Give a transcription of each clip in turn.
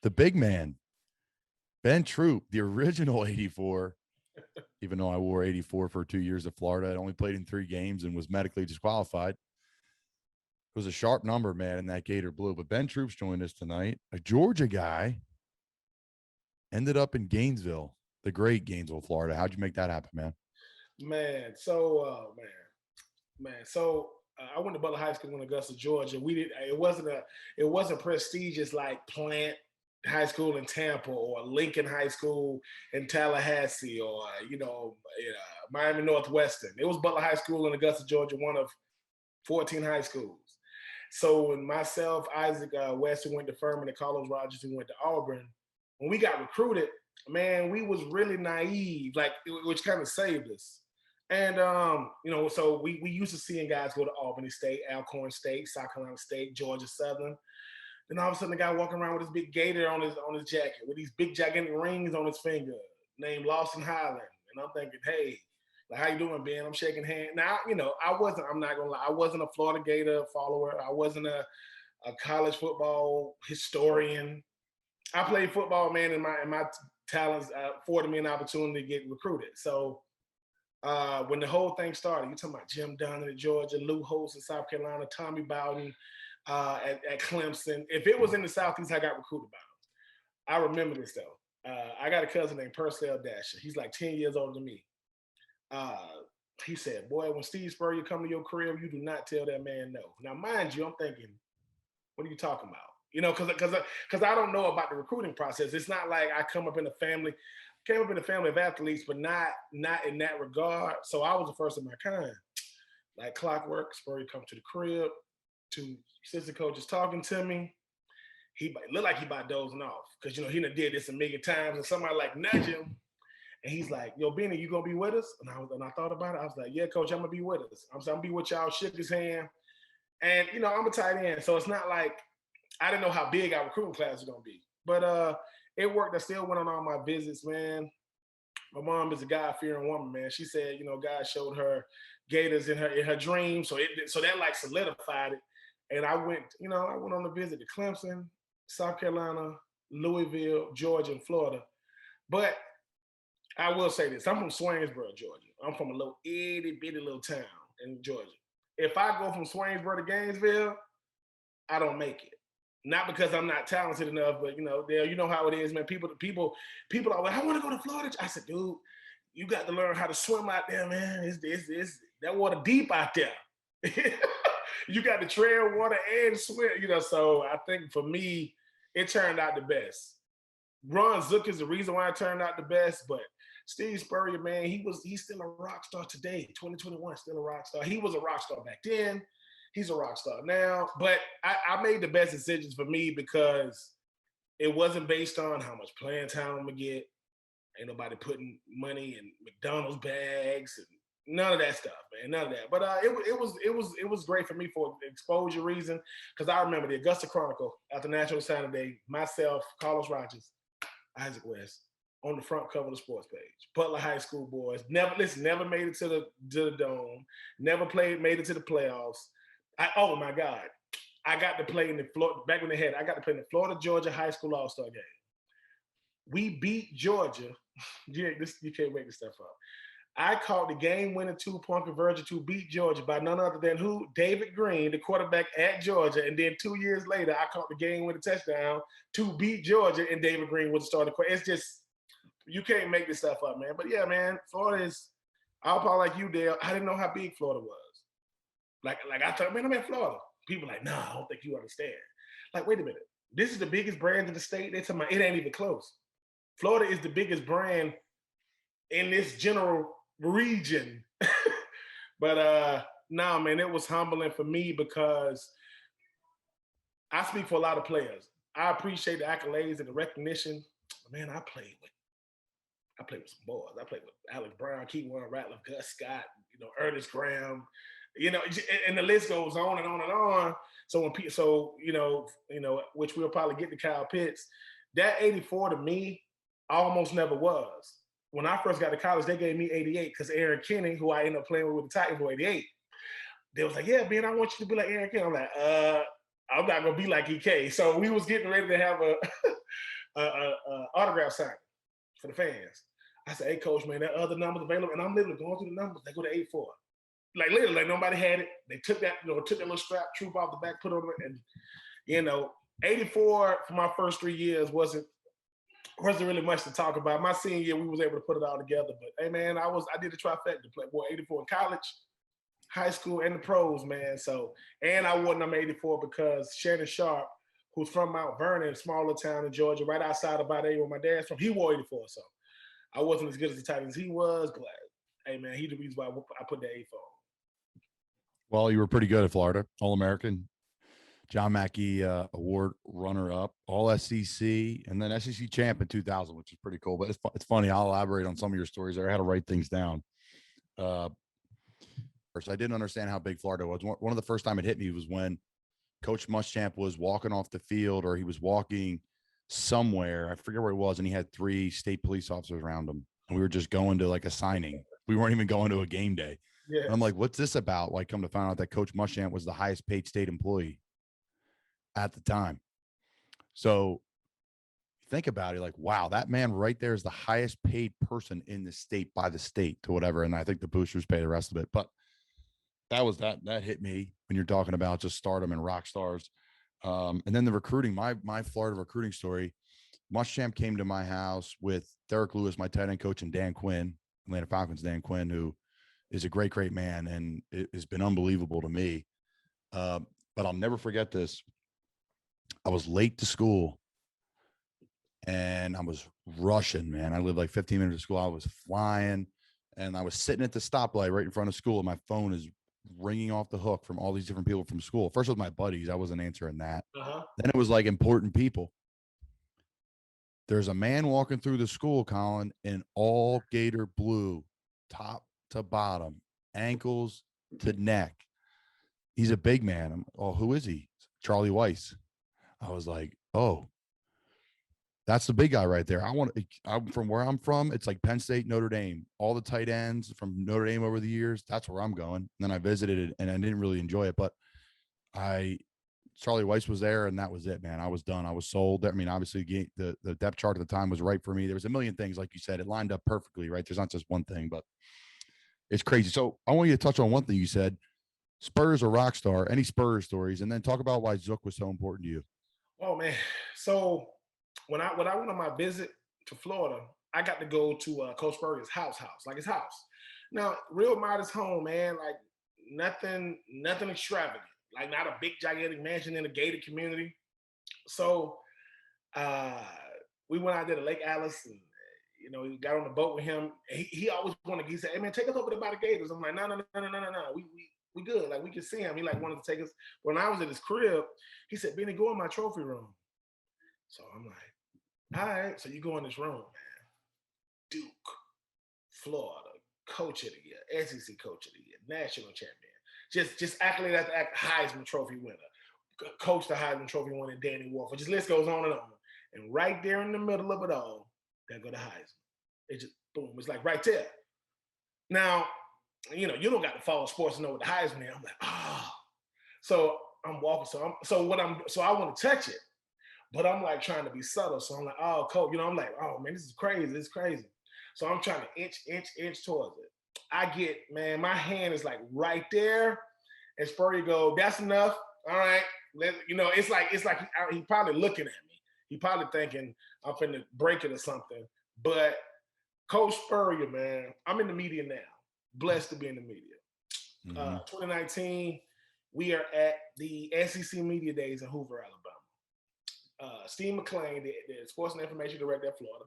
the big man, Ben Troupe, the original 84, even though I wore 84 for 2 years at Florida. I only played in 3 games and was medically disqualified. It was a sharp number, man, in that Gator blue. But Ben Troupe's joined us tonight. A Georgia guy, ended up in Gainesville, the great Gainesville, Florida. How'd you make that happen, man? Man, I went to Butler High School in Augusta, Georgia. It wasn't prestigious like Plant High School in Tampa or Lincoln High School in Tallahassee or Miami Northwestern. It was Butler High School in Augusta, Georgia, one of 14 high schools. So when myself, Isaac West, who went to Furman, and Carlos Rogers, who went to Auburn, when we got recruited, man, we was really naive, which kind of saved us. And, so we used to seeing guys go to Albany State, Alcorn State, South Carolina State, Georgia Southern. Then all of a sudden, the guy walking around with his big Gator on his jacket, with these big gigantic rings on his finger, named Lawson Highland. And I'm thinking, hey, how you doing, Ben? I'm shaking hands. Now, I'm not gonna lie, I wasn't a Florida Gator follower. I wasn't a college football historian. I played football, man, and my talents afforded me an opportunity to get recruited. So when the whole thing started, you're talking about Jim Dunn in Georgia, Lou Holtz in South Carolina, Tommy Bowden at Clemson. If it was in the Southeast, I got recruited by them. I remember this, though. I got a cousin named Purcell Dasher. He's like 10 years older than me. He said, boy, when Steve Spurrier come to your crib, you do not tell that man no. Now, mind you, I'm thinking, what are you talking about? Because I don't know about the recruiting process. It's not like I came up in a family of athletes, but not in that regard. So I was the first of my kind. Like clockwork, Spurrier come to the crib, 2 assistant coaches talking to me. He looked like he about dozing off because, he done did this a million times, and somebody like nudge him. And he's like, yo, Benny, you gonna be with us? And I thought about it. I was like, yeah, coach, I'm gonna be with us. I'm gonna be with y'all. Shook his hand. And, I'm a tight end. So it's not like I didn't know how big our recruiting class was gonna be. But it worked. I still went on all my visits, man. My mom is a God-fearing woman, man. She said, God showed her Gators in her dream. So that like solidified it. And I went on a visit to Clemson, South Carolina, Louisville, Georgia, and Florida. But I will say this. I'm from Swainsboro, Georgia. I'm from a little itty-bitty little town in Georgia. If I go from Swainsboro to Gainesville, I don't make it. Not because I'm not talented enough, but, Dale, you know how it is, man. People are like, I want to go to Florida. I said, dude, you got to learn how to swim out there, man. It's that water deep out there. You got to tread water and swim, So I think for me, it turned out the best. Ron Zook is the reason why it turned out the best, but Steve Spurrier, man, he's still a rock star today. 2021, still a rock star. He was a rock star back then. He's a rock star now. But I made the best decisions for me because it wasn't based on how much playing time I'm gonna get. Ain't nobody putting money in McDonald's bags and none of that stuff, man. None of that. But it was great for me for exposure reason because I remember the Augusta Chronicle after National Signing Day. Myself, Carlos Rogers, Isaac West on the front cover of the sports page. Butler High School boys never made it to the dome. Never made it to the playoffs. Oh my God, I got to play in the Florida back when they had. I got to play in the Florida Georgia High School All-Star game. We beat Georgia. You can't make this stuff up. I caught the game-winning 2-point conversion to beat Georgia by none other than who? David Green, the quarterback at Georgia. And then 2 years later, I caught the game-winning touchdown to beat Georgia, and David Green was the starting quarterback. It's just, you can't make this stuff up, man. But yeah, man, Florida is, I'll probably like you, Dale. I didn't know how big Florida was. Like I thought, man, I'm in Florida. People like, nah, I don't think you understand. Like, wait a minute. This is the biggest brand in the state. They're talking about it ain't even close. Florida is the biggest brand in this general region. But nah, man, it was humbling for me because I speak for a lot of players. I appreciate the accolades and the recognition. But man, I played with some boys. I played with Alex Brown, Keewan Ratliff, Gus Scott, Ernest Graham, and the list goes on and on and on. So which we'll probably get to Kyle Pitts. That 84 to me almost never was. When I first got to college, they gave me 88 because Aaron Kenny, who I ended up playing with the Titans, for 88. They was like, yeah, Ben, I want you to be like Aaron Kenny. I'm like, I'm not gonna be like EK. So we was getting ready to have autograph signing for the fans. I said, hey, coach, man, that other number's available. And I'm literally going through the numbers. They go to 84. Like, literally, like, nobody had it. They took that, took that little strap, Troupe off the back, put it on it. And, 84 for my first 3 years wasn't really much to talk about. My senior year, we was able to put it all together. But, hey, man, I did a trifecta, play 84 in college, high school, and the pros, man. So, and I won number 84 because Shannon Sharp, who's from Mount Vernon, a smaller town in Georgia, right outside of Bade, where my dad's from, he wore 84. So I wasn't as good as the tight as he was, but hey, man, he's the reason why I put the 84 on. Well, you were pretty good at Florida, All-American, John Mackey Award runner-up, All-SEC, and then SEC champ in 2000, which is pretty cool. But it's funny. I'll elaborate on some of your stories there. I had to write things down. First, I didn't understand how big Florida was. One of the first time it hit me was when Coach Muschamp was walking off the field, or he was walking somewhere. I forget where it was, and he had 3 state police officers around him. And we were just going to like a signing. We weren't even going to a game day. Yeah. And I'm like, what's this about? Like, come to find out that Coach Muschamp was the highest paid state employee at the time. So think about it, like, wow, that man right there is the highest paid person in the state by the state to whatever. And I think the boosters pay the rest of it. But that hit me when you're talking about just stardom and rock stars. And then the recruiting, my Florida recruiting story, Muschamp came to my house with Derek Lewis, my tight end coach, and Dan Quinn, Atlanta Falcons, Dan Quinn, who is a great, great man. And it has been unbelievable to me. But I'll never forget this. I was late to school and I was rushing, man. I lived like 15 minutes to school. I was flying and I was sitting at the stoplight right in front of school. And my phone is ringing off the hook from all these different people from school. First with my buddies. I wasn't answering that. Then it was like important people. There's a man walking through the school, Colin, in all Gator blue, top to bottom, ankles to neck. He's a big man. Who is he? Charlie Weiss. I was like, oh, that's the big guy right there. I'm from where I'm from. It's like Penn State, Notre Dame, all the tight ends from Notre Dame over the years. That's where I'm going. And then I visited it and I didn't really enjoy it, but Charlie Weiss was there and that was it, man. I was done. I was sold. I mean, obviously the depth chart at the time was right for me. There was a million things, like you said, it lined up perfectly, right? There's not just one thing, but it's crazy. So I want you to touch on one thing you said, Spurs or rock star, any Spurs stories, and then talk about why Zook was so important to you. Oh man. So when I went on my visit to Florida, I got to go to Coach Spurrier's house, like his house. Now, real modest home, man, like nothing extravagant, like not a big gigantic mansion in a gated community. So we went out there to Lake Alice and we got on the boat with him. He always wanted, he said, hey man, take us over to by the Gators. I'm like, no. We good. Like we can see him. He like wanted to take us. When I was at his crib, he said, Benny, go in my trophy room. So I'm like, all right. So you go in this room, man. Duke, Florida, coach of the year, SEC coach of the year, national champion. Just accolade after Heisman Trophy winner. Coach the Heisman Trophy winner, Danny Wolford. Just list goes on and on. And right there in the middle of it all, there go the Heisman. It just boom. It's like right there. Now, you don't got to follow sports to know what the Heisman is. I'm like, So I'm walking. So I want to touch it, but I'm like trying to be subtle. So I'm like, oh, coach, I'm like, oh man, this is crazy. This is crazy. So I'm trying to inch towards it. I get, man, my hand is like right there. And Spurrier go, that's enough. All right. It's like he probably looking at me. He probably thinking I'm finna break it or something. But Coach Spurrier, man, I'm in the media now. Blessed to be in the media. 2019, we are at the SEC Media Days in Hoover, Alabama. Steve McClain, the sports and information director at Florida.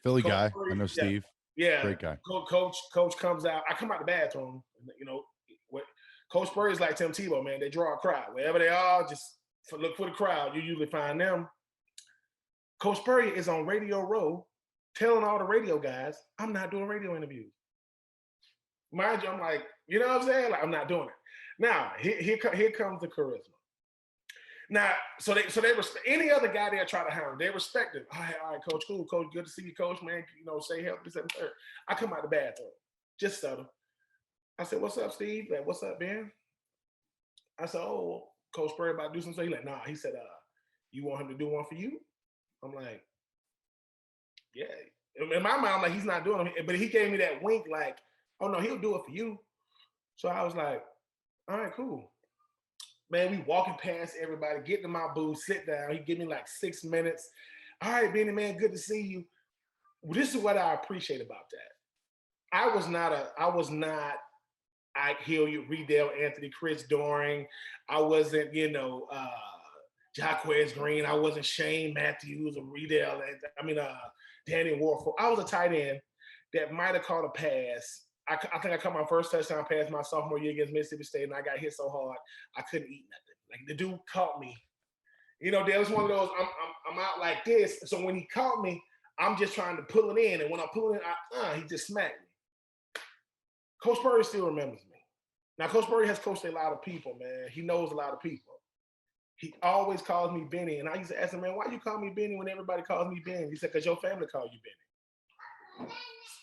Philly guy. I know Steve. Yeah. Great guy. Coach comes out. I come out the bathroom. Coach Spurrier is like Tim Tebow, man. They draw a crowd. Wherever they are, just look for the crowd. You usually find them. Coach Spurrier is on Radio Row telling all the radio guys, I'm not doing radio interviews. Mind you, I'm like, you know what I'm saying? Like, I'm not doing it. Now, here comes the charisma. Now, so they any other guy there try to hound, they respect it. All right, coach, cool, coach, good to see you, coach, man. Stay healthy, this and third. I come out the bathroom, just subtle. I said, what's up, Steve? Like, what's up, Ben? I said, oh, Coach Spurrier about to do something. He's like, nah. He said, you want him to do one for you? I'm like, Yeah. In my mind, I'm like, he's not doing it. But he gave me that wink like, oh, no, he'll do it for you. So I was like, all right, cool. Man, we walking past everybody, getting in my booth, sit down. He give me like 6 minutes. All right, Benny, man, good to see you. Well, this is what I appreciate about that. I was not Ike Hilliard, Riedel Anthony, Chris Doring. I wasn't, Jacquez Green. I wasn't Shane Matthews or Riedel. Danny Warford. I was a tight end that might have caught a pass. I think I caught my first touchdown pass my sophomore year against Mississippi State, and I got hit so hard I couldn't eat nothing. Like the dude caught me. There was one of those. I'm out like this. So when he caught me, I'm just trying to pull it in, and when I pull it in, he just smacked me. Coach Spurrier still remembers me. Now, Coach Spurrier has coached a lot of people, man. He knows a lot of people. He always calls me Benny. And I used to ask him, man, why you call me Benny when everybody calls me Benny? He said, because your family called you Benny.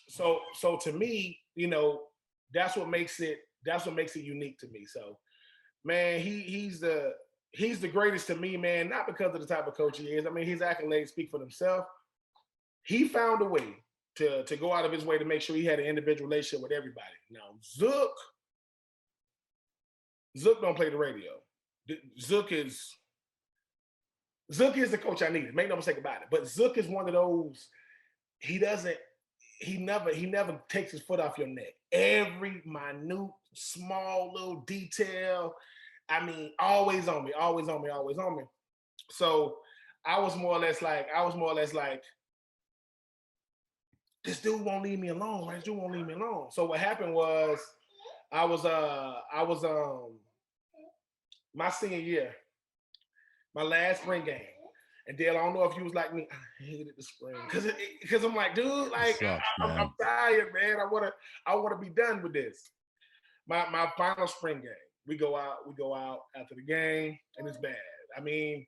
So to me, that's what makes it unique to me. So, man, he's the greatest to me, man, not because of the type of coach he is. I mean, his accolades speak for themselves. He found a way to go out of his way to make sure he had an individual relationship with everybody. Now, Zook don't play the radio. Zook is the coach I needed. Make no mistake about it. But Zook is one of those. He never takes his foot off your neck. Every minute, small little detail. I mean, always on me. So I was more or less like, this dude won't leave me alone. Right? This dude won't leave me alone. So what happened was, I was my senior year, my last spring game. And Dale, I don't know if you was like me. I hated the spring because I'm like, dude, like I'm tired, man. I wanna be done with this. My final spring game, we go out after the game, and it's bad. I mean,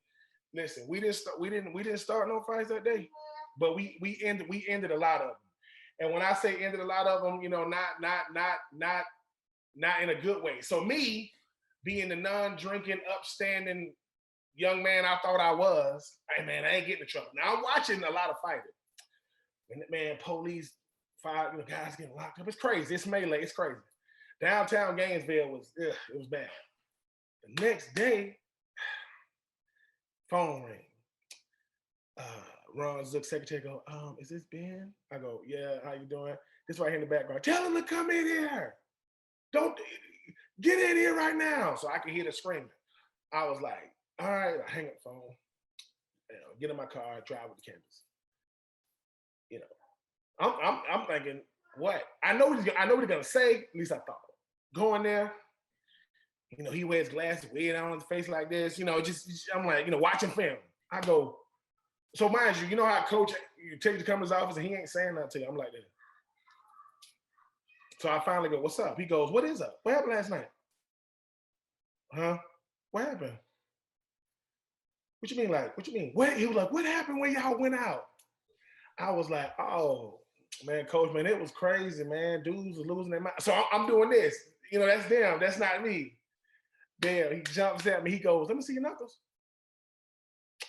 listen, we didn't start no fights that day, but we ended a lot of them. And when I say ended a lot of them, not in a good way. So me being the non-drinking, upstanding young man I thought I was, hey man, I ain't getting in trouble. Now I'm watching a lot of fighting. And man, police, fire, guys getting locked up. It's crazy. It's melee. It's crazy. Downtown Gainesville it was bad. The next day, phone ring. Ron Zook, secretary, go, is this Ben? I go, yeah, how you doing? This right here in the background. Tell him to come in here. Don't get in here right now. So I could hear the screaming. I was like, all right, I hang up the phone, get in my car, drive with the campus. I'm thinking, what? I know what he's gonna say. At least I thought. Going there, he wears glasses, way down on his face like this. I'm like, watching film. I go. So mind you, how coach you take you to come to his office and he ain't saying nothing to you. I'm like that. So I finally go, what's up? He goes, what is up? What happened last night? Huh? What happened? What you mean, like, what you mean? He was like, what happened when y'all went out? I was like, oh, man, coach, man, it was crazy, man. Dudes was losing their mind. So I'm doing this. That's them. That's not me. Damn, he jumps at me. He goes, let me see your knuckles.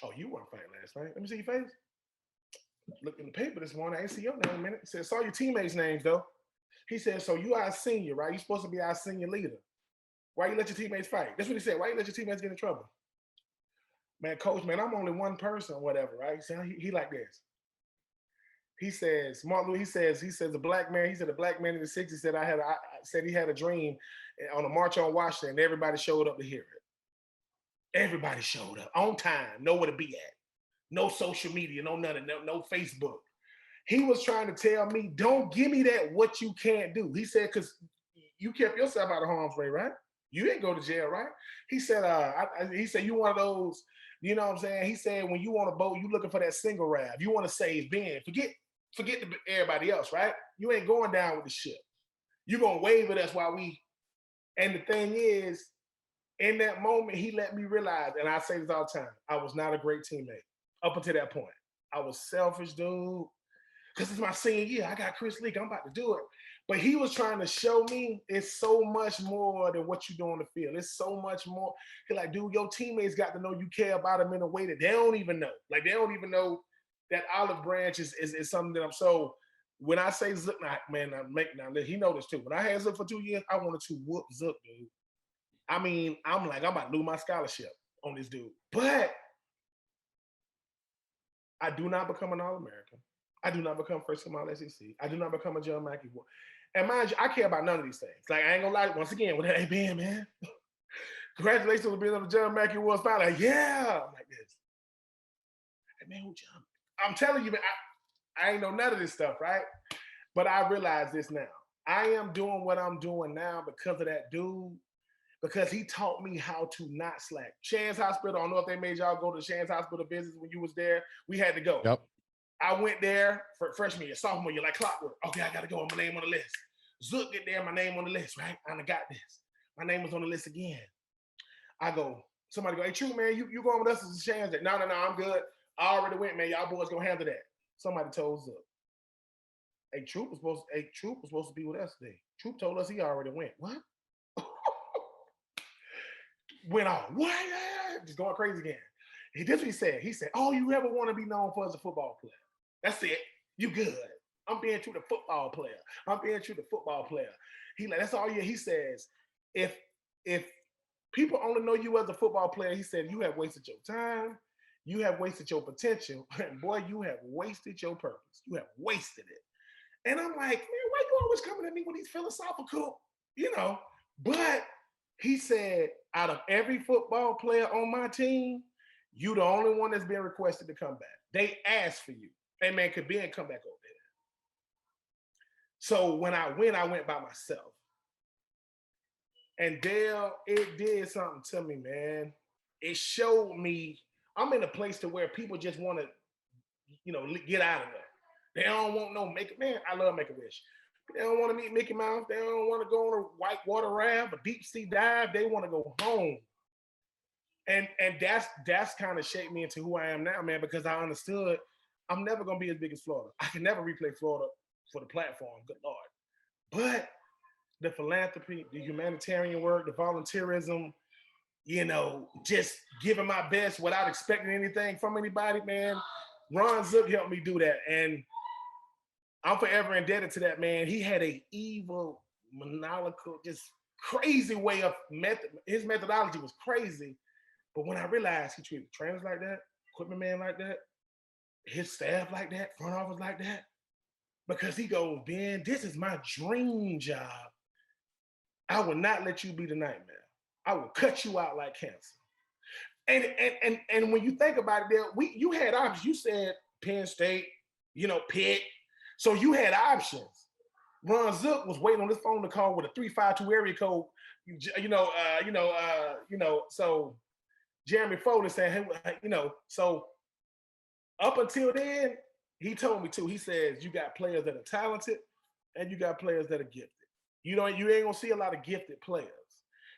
Oh, you weren't fighting last night. Let me see your face. Looked in the paper this morning. I ain't see your name in a minute. He said, saw your teammates' names, though. He said, so you are a senior, right? You're supposed to be our senior leader. Why you let your teammates fight? That's what he said. Why you let your teammates get in trouble? Man, coach, man, I'm only one person or whatever, right? He said, he like this. He says, Martin Luther, he says, a black man in the 60s said he had a dream on a march on Washington, and everybody showed up to hear it. Everybody showed up on time, nowhere to be at. No social media, no nothing, no Facebook. He was trying to tell me, don't give me that what you can't do. He said, because you kept yourself out of harm's way, right? You didn't go to jail, right? He said, he said, you one of those, you know what I'm saying? He said, when you on a boat, you looking for that single rab. You want to save Ben. Forget everybody else, right? You ain't going down with the ship. You're going to wave at us while and the thing is, in that moment, he let me realize, and I say this all the time, I was not a great teammate up until that point. I was selfish, dude. Because it's my senior year. I got Chris Leak. I'm about to do it. But he was trying to show me it's so much more than what you do on the field. It's so much more. He's like, dude, your teammates got to know you care about them in a way that they don't even know. Like, they don't even know that olive branch is something that I'm so. When I say Zook, man, he know this too. When I had Zook for 2 years, I wanted to whoop Zook, dude. I mean, I'm like, I'm about to lose my scholarship on this dude. But I do not become an All-American. I do not become first team All-SEC. I do not become a John Mackey Award. And mind you, I care about none of these things. Like, I ain't gonna lie, once again, with that Ben, man. Congratulations on being on the John Mackey Awards finally. Like, yeah. I'm like this. Hey, man, who John? I'm telling you, man, I ain't know none of this stuff, right? But I realize this now. I am doing what I'm doing now because of that dude, because he taught me how to not slack. Shands Hospital, I don't know if they made y'all go to the Shands Hospital visits when you was there. We had to go. Yep. I went there for freshman year, sophomore year, like clockwork. Okay, I got to go. My name on the list. Zook get there, my name on the list, right? I done got this. My name was on the list again. I go, somebody go, hey, Troupe, man, you going with us as a Shands? No, I'm good. I already went, man. Y'all boys gonna handle that. Somebody told Zook. Hey, Troupe was supposed to be with us today. Troupe told us he already went. What? Went off. What? Just going crazy again. This is what he said. He said, all you ever want to be known for is a football player. That's it. You good. I'm being true to football player. I'm being true to football player. He like, that's all you. He says, if people only know you as a football player, he said, you have wasted your time. You have wasted your potential. And boy, you have wasted your purpose. You have wasted it. And I'm like, man, why you always coming at me with these philosophical, But he said, out of every football player on my team, you the only one that's been requested to come back. They asked for you. Hey, man, could Ben come back over there? So when I went by myself. And Dale, it did something to me, man. It showed me I'm in a place to where people just want to, get out of there. They don't want no man. I love Make-A-Wish. They don't want to meet Mickey Mouse. They don't want to go on a white water raft, a deep sea dive. They want to go home. And that's kind of shaped me into who I am now, man, because I understood I'm never going to be as big as Florida. I can never replay Florida for the platform, good Lord. But the philanthropy, the humanitarian work, the volunteerism, just giving my best without expecting anything from anybody, man. Ron Zook helped me do that. And I'm forever indebted to that, man. He had a evil, maniacal, just crazy way of his methodology was crazy. But when I realized he treated trainers like that, equipment man like that, his staff like that, front office like that, because he goes, Ben, this is my dream job. I will not let you be the nightmare. I will cut you out like cancer. And when you think about it, you had options. You said Penn State, Pitt. So you had options. Ron Zook was waiting on his phone to call with a 352 area code. So Jeremy Foley saying, hey, so up until then, he told me too. He says you got players that are talented and you got players that are gifted. You ain't gonna see a lot of gifted players.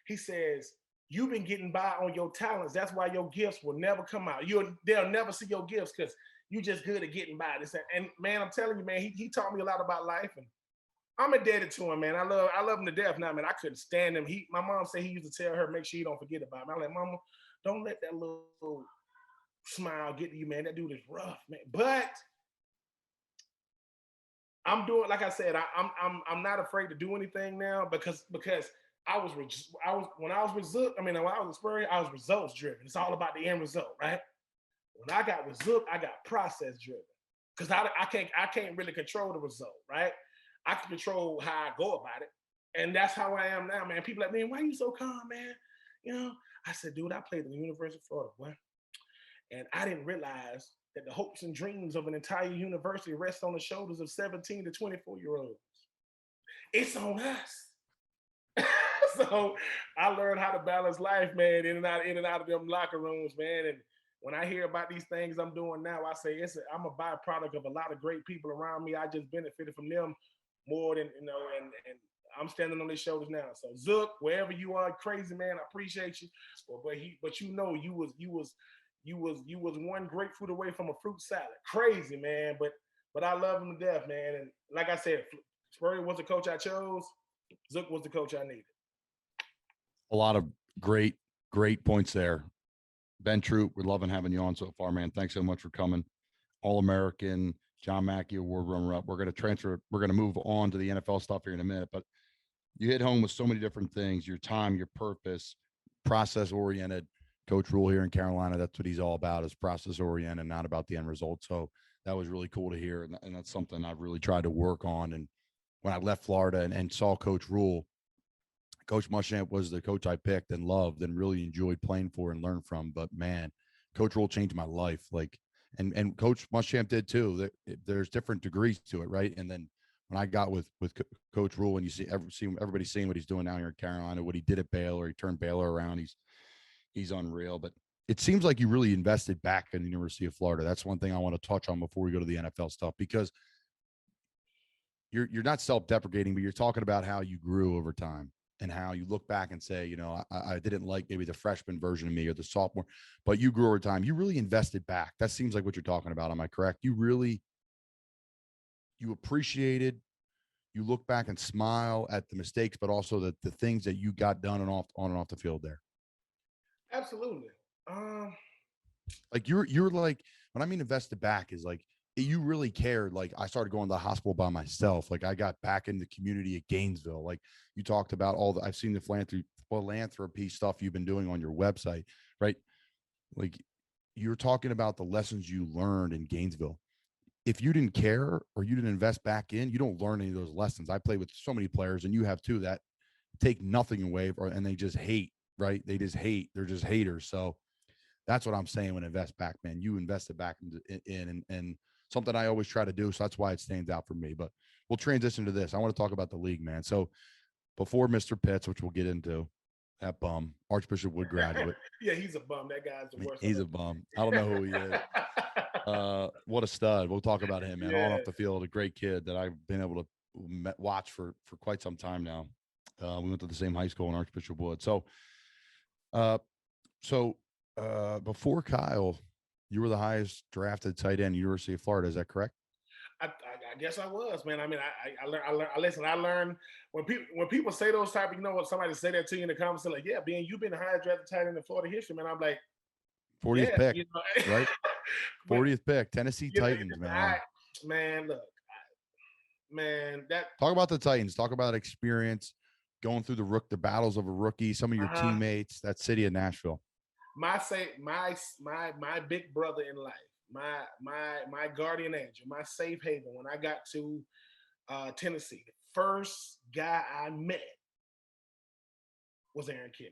He says you've been getting by on your talents. That's why your gifts will never come out. They'll never see your gifts because you just good at getting by. And man, I'm telling you, man, he taught me a lot about life, and I'm indebted to him, man. I love him to death now, man. I couldn't stand him. My mom said he used to tell her, make sure you don't forget about him. I'm like, Mama, don't let that little smile get to you, man. That dude is rough, man. But I'm doing, like I said, I'm not afraid to do anything now because when I was with Zook, when I was with Spurrier, I was results driven. It's all about the end result, right? When I got with Zook, I got process driven because I can't really control the result, right? I can control how I go about it, and that's how I am now, man. People like, man, why are you so calm, man? I said, dude, I played at the University of Florida, boy, and I didn't realize that the hopes and dreams of an entire university rest on the shoulders of 17 to 24-year-olds. It's on us. So I learned how to balance life, man, in and out of them locker rooms, man. And when I hear about these things I'm doing now, I say I'm a byproduct of a lot of great people around me. I just benefited from them more than, and I'm standing on their shoulders now. So Zook, wherever you are, crazy man, I appreciate you. But you was one grapefruit away from a fruit salad. Crazy, man. But I love him to death, man. And like I said, Spurrier was the coach I chose. Zook was the coach I needed. A lot of great points there. Ben Troupe, we're loving having you on so far, man. Thanks so much for coming All-American, John Mackey Award runner-up. We're going to transfer. We're going to move on to the NFL stuff here in a minute. But you hit home with so many different things: your time, your purpose, process-oriented. Coach Rule here in Carolina, that's what he's all about, is process-oriented, not about the end result. So that was really cool to hear, and that's something I've really tried to work on. And when I left Florida and saw Coach Rule, Coach Muschamp was the coach I picked and loved and really enjoyed playing for and learned from. But man, Coach Rule changed my life. Like, and Coach Muschamp did too. There's different degrees to it, right? And then when I got with Coach Rule, and you see everybody seeing what he's doing now here in Carolina, what he did at Baylor, he turned Baylor around. He's unreal. But it seems like you really invested back in the University of Florida. That's one thing I want to touch on before we go to the NFL stuff, because you're not self-deprecating, but you're talking about how you grew over time and how you look back and say, you know, I didn't like maybe the freshman version of me or the sophomore, but you grew over time. You really invested back. That seems like what you're talking about. Am I correct? You appreciated, you look back and smile at the mistakes, but also the things that you got done and on and off the field there. Absolutely. Like you're like, when I mean invested back is like, you really cared. Like, I started going to the hospital by myself. Like, I got back in the community at Gainesville. Like, you talked about I've seen the philanthropy stuff you've been doing on your website, right? Like, you're talking about the lessons you learned in Gainesville. If you didn't care or you didn't invest back in, you don't learn any of those lessons. I play with so many players, and you have too, that take nothing away and they just hate, right? They just hate. They're just haters. So that's what I'm saying when invest back, man. You invested back in and something I always try to do. So that's why it stands out for me. But we'll transition to this. I want to talk about the league, man. So before Mr. Pitts, which we'll get into, that bum, Archbishop Wood graduate. Yeah, he's a bum. That guy's the worst. He's a bum. I don't know who he is. What a stud. We'll talk about him, man. Yeah. On off the field, a great kid that I've been able to watch for quite some time now. We went to the same high school in Archbishop Wood. So before Kyle, you were the highest drafted tight end, University of Florida. Is that correct? I guess I was, man. I mean, I learned when people say those type of, you know, when somebody say that to you in the comments, like, yeah, you've been the highest drafted tight end in Florida history, man. I'm like, 40th pick, you know? Right? 40th pick, Tennessee Titans, man. Talk about the Titans. Talk about experience going through the battles of a rookie, some of your teammates, that city of Nashville. My big brother in life, my guardian angel, my safe haven. When I got to Tennessee, the first guy I met was Aaron Kinney.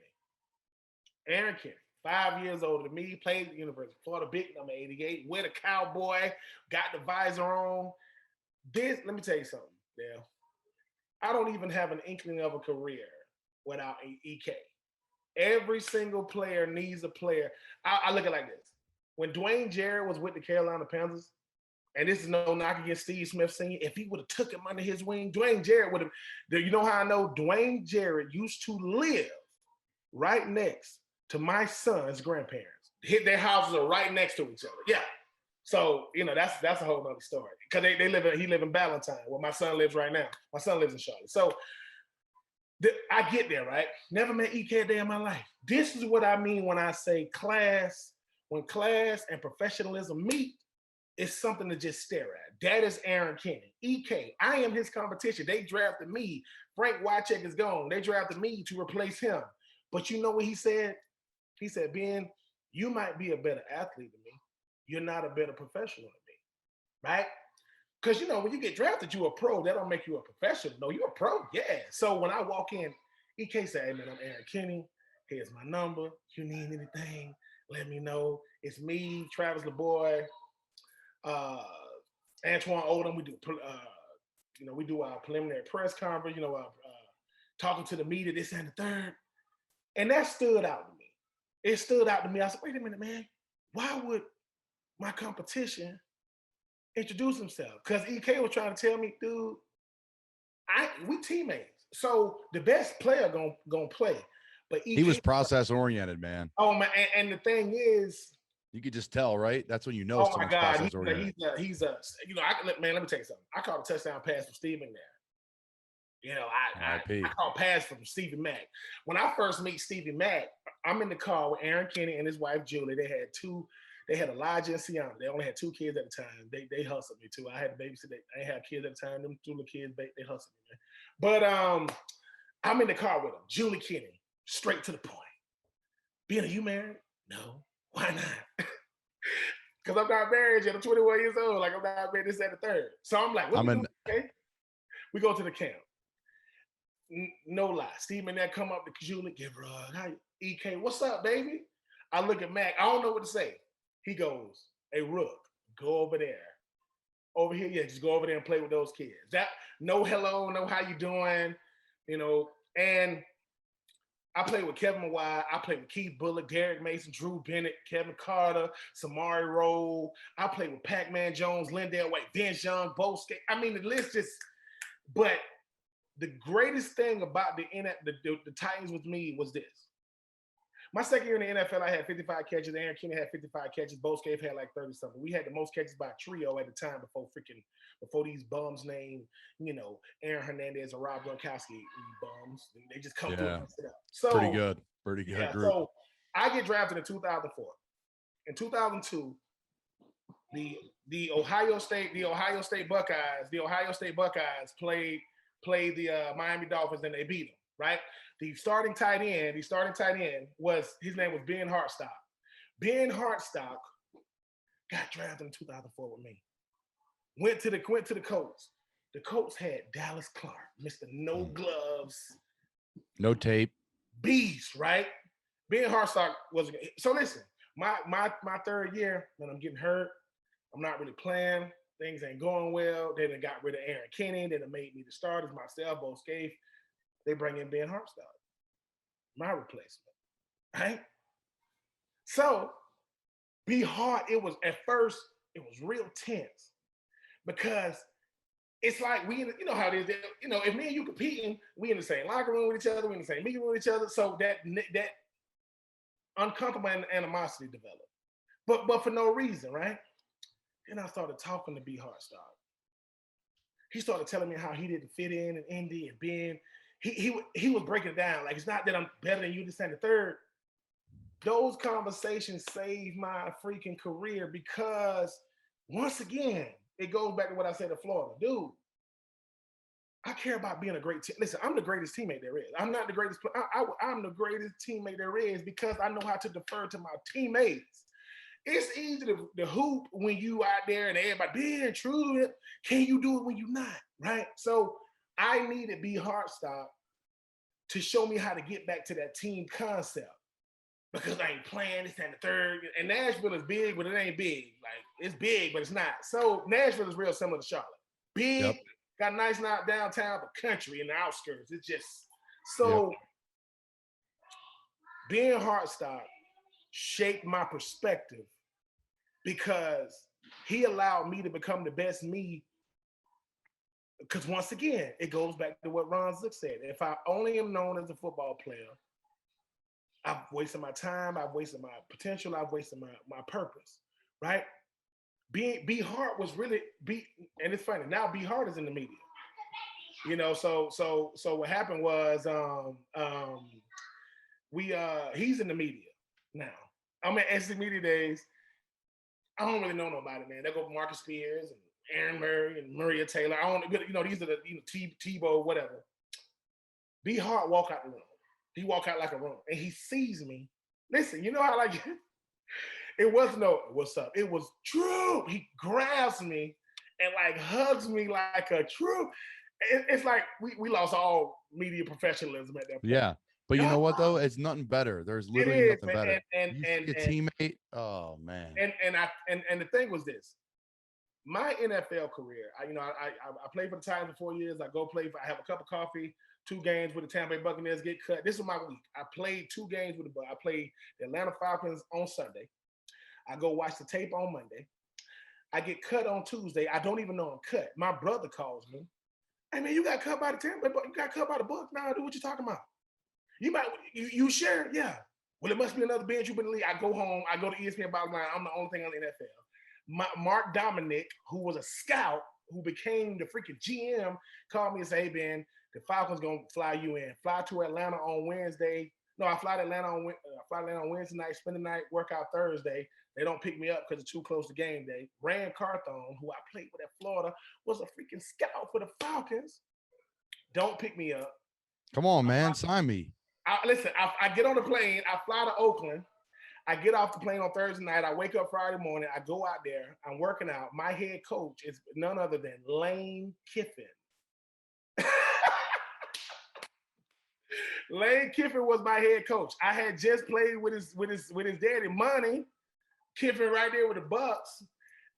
Aaron Kinney, 5 years older than me, played at the University of Florida, big number 88, with a cowboy, got the visor on. Let me tell you something, Dale. I don't even have an inkling of a career without EK. Every single player needs a player. I look at it like this. When Dwayne Jarrett was with the Carolina Panthers, and this is no knock against Steve Smith Sr., if he would have took him under his wing, Dwayne Jarrett would have, you know how I know? Dwayne Jarrett used to live right next to my son's grandparents. Their houses are right next to each other. Yeah. So, you know, that's a whole nother story. Because he live in Ballantyne, where my son lives right now. My son lives in Charlotte. So I get there, right? Never met EK a day in my life. This is what I mean when I say when class and professionalism meet, it's something to just stare at. That is Aaron Kinney. EK, I am his competition. They drafted me. Frank Wycheck is gone. They drafted me to replace him. But you know what he said? He said, Ben, you might be a better athlete than me. You're not a better professional than me, right? Because, you know, when you get drafted, you're a pro. That don't make you a professional. No, you're a pro. Yeah. So when I walk in, EK said, hey, man, I'm Aaron Kinney. Here's my number. If you need anything, let me know. It's me, Travis LeBoy, Antoine Odom. We do our preliminary press conference, talking to the media, this and the third. And that stood out to me. It stood out to me. I said, wait a minute, man. Why would my competition introduce himself? Because EK was trying to tell me, dude, we teammates. So the best player gonna play. But EK, he was process oriented, man. Oh man, and the thing is, you could just tell, right? That's when you know. Oh my God, he's a let me tell you something. I caught a touchdown pass from Steve McNair. You know, I caught a pass from Stevie Mack. When I first meet Stevie Mack, I'm in the car with Aaron Kinney and his wife Julie. They had two They had Elijah and Sienna. They only had 2 kids at the time. They hustled me too. I had to babysit. I ain't have kids at the time. Them 2 little kids, they hustled me, man. But I'm in the car with them. Julie Kenny, straight to the point. Being, are you married? No. Why not? Because I'm not married yet. I'm 21 years old. Like, I'm not married. This at the third. So I'm like, what we doing? Okay. We go to the camp. No lie. Steve and that come up to Julie, give her a hi, EK, what's up, baby? I look at Mac. I don't know what to say. He goes, hey, Rook, go over there. Over here, yeah, just go over there and play with those kids. That no hello, no how you doing, you know. And I played with Kevin Mawai. I played with Keith Bullock, Derek Mason, Drew Bennett, Kevin Carter, Samari Rowe. I played with Pac-Man Jones, Lindell White, Vince Young, Bo Skate. I mean, the list just, but the greatest thing about the Titans with me was this. My second year in the NFL, I had 55 catches. Aaron Kenny had 55 catches. Bo Scaife had like 30-something. We had the most catches by a trio at the time before these bums named, you know, Aaron Hernandez and Rob Gronkowski, bums. They just come through and mess it up. So pretty good yeah, group. So I get drafted in 2004. In 2002, the Ohio State Buckeyes played the Miami Dolphins and they beat them, right? The starting tight end was, his name was Ben Hartstock. Ben Hartstock got drafted in 2004 with me. Went to the Colts. The Colts had Dallas Clark, Mr. No Gloves, no tape, beast, right? Ben Hartstock was, so listen, my third year, when I'm getting hurt, I'm not really playing, things ain't going well. They done got rid of Aaron Kenny, they done made me the starters, myself, Bo Scaife. They bring in Ben Hartstock, my replacement, right? So, be hard. It was, at first, it was real tense because it's like you know how it is. You know, if me and you competing, we in the same locker room with each other, we in the same meeting with each other. So that uncomfortable animosity developed, but for no reason, right? Then I started talking to B Hartstock. He started telling me how he didn't fit in Indy and being. He was breaking it down. Like, it's not that I'm better than you, this and the third. Those conversations saved my freaking career because, once again, it goes back to what I said to Florida. Dude, I care about being a great team. Listen, I'm the greatest teammate there is. I'm not the greatest player. I'm the greatest teammate there is because I know how to defer to my teammates. It's easy to hoop when you out there and everybody being true. Can you do it when you're not, right? So I needed B Hartstock to show me how to get back to that team concept because I ain't playing this and the third. And Nashville is big, but it ain't big. Like, it's big, but it's not. So Nashville is real similar to Charlotte. Big, got a nice knock downtown, but country in the outskirts. It's just so. Being Hartstock shaped my perspective because he allowed me to become the best me. Because once again, it goes back to what Ron Zook said. If I only am known as a football player, I've wasted my time, I've wasted my potential, I've wasted my purpose, right? B Hart was really and it's funny, now B Hart is in the media. You know, so what happened was he's in the media now. I'm in SC Media Days. I don't really know nobody, man. They go Marcus Spears and Aaron Murray and Maria Taylor. I don't, you know, these are the Tebow, whatever. B Hart walk out the room. He walk out like a room and he sees me. Listen, you know how like it wasn't no what's up. It was true. He grabs me and like hugs me like a true. It's like we lost all media professionalism at that point. Yeah. But you know what though? It's nothing better. There's literally nothing better. And a teammate. Oh man. And the thing was this. My NFL career, I played for the Titans for 4 years. I have a cup of coffee, 2 games with the Tampa Bay Buccaneers, get cut. This was my week. I played 2 games with I played the Atlanta Falcons on Sunday. I go watch the tape on Monday. I get cut on Tuesday. I don't even know I'm cut. My brother calls me. Hey man, you got cut by the Tampa Bay, you got cut by the Bucs. Nah, dude, what you talking about? You share? Yeah. Well, it must be another bench. You've been in the league. I go home. I go to ESPN bottom line. I'm the only thing on the NFL. Mark Dominic, who was a scout, who became the freaking GM, called me and said, hey, Ben, the Falcons going to fly you in. Fly to Atlanta on Wednesday. No, I fly to Atlanta on Wednesday night, spend the night, work out Thursday. They don't pick me up because it's too close to game day. Rand Carthon, who I played with at Florida, was a freaking scout for the Falcons. Don't pick me up. Come on, man. Sign me. Listen, I get on the plane. I fly to Oakland. I get off the plane on Thursday night. I wake up Friday morning. I go out there. I'm working out. My head coach is none other than Lane Kiffin. Lane Kiffin was my head coach. I had just played with his daddy, Money. Kiffin right there with the Bucks.